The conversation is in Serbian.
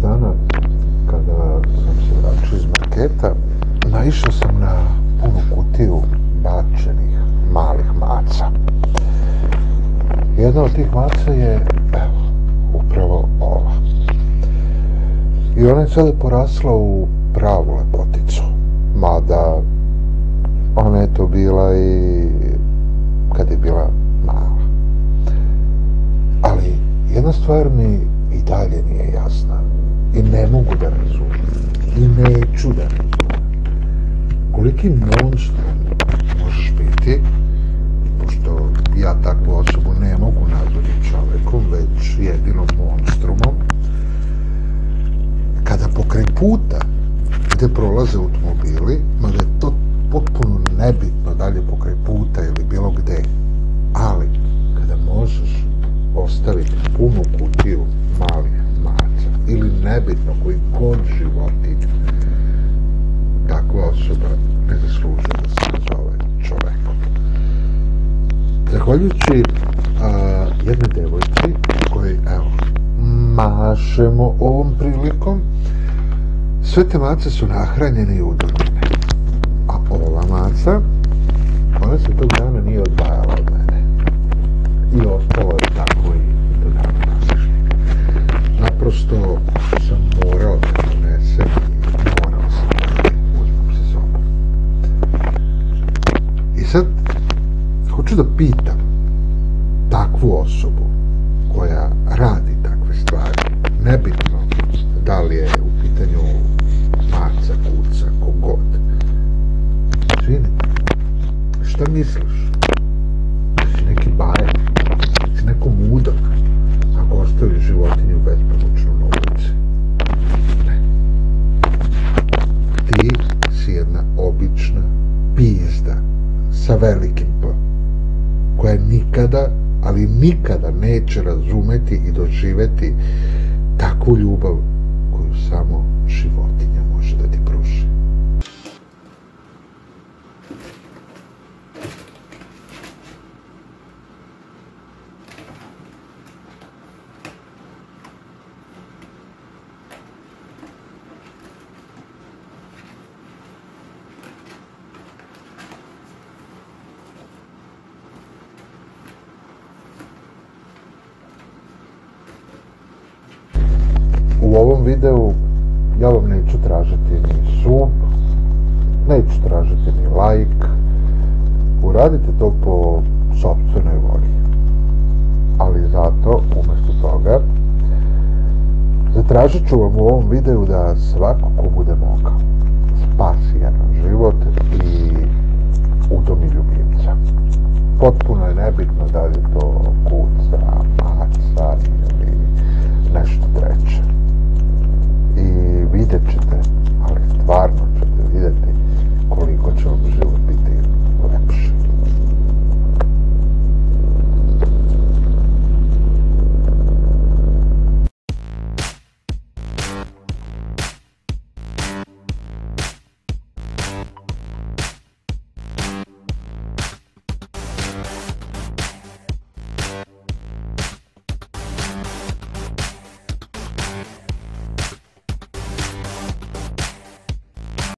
dana kada sam se vraćao iz marketa, naišao sam na punu kutiju bačenih malih maca. Jedna od tih maca je, evo, upravo ova. I ona je sada porasla u pravu lepoticu. Mada ona je to bila i kad je bila mala. Ali jedna stvar mi i dalje nije jasna i ne mogu da razumem i neću da razumem. Koliki monstrum možeš biti, pošto ja takvu osobu ne mogu nazvati čovekom, već jedino monstrumom, kada pokraj puta gde prolaze automobili, mada je to potpuno nebitno da li je pokraj puta ili bilo gde, ali kada možeš ostaviti punu kutiju malih maca ili nebitno koji god životinja, takva osoba ne zaslužuje da se nazove čovekom. Zahvaljujući jednoj devojci koji, evo, mašemo ovom prilikom, sve te mace su nahranjene i udormene. A ova maca, ona se tog dana nije odvajala od mene. I ostalo je tako i do dana današnjeg. Naprosto sam morao da donesem i morao sam da uzmem sa sobom. I sad, hoću da pitam takvu osobu koja radi takve stvari, nebitno da li je u pitanju maca, kuca, kogod. Izvini, šta misliš? Da si neki bajer, da si neko mudak ako ostaviš životinju bespomoćnu na ulici? Ne. Ti si jedna obična pizda sa velikim P, koja nikada, ali nikada neće razumeti i doživeti takvu ljubav koju samo životinja može da ti pruži. U ovom videu ja vam neću tražiti ni sub, neću tražiti ni like, uradite to po sopstvenoj volji. Ali zato, umesto toga, zatražit ću vam u ovom videu da svako ko bude mogao spasi jedan život i udomi ljubimca. Potpuno je nebitno da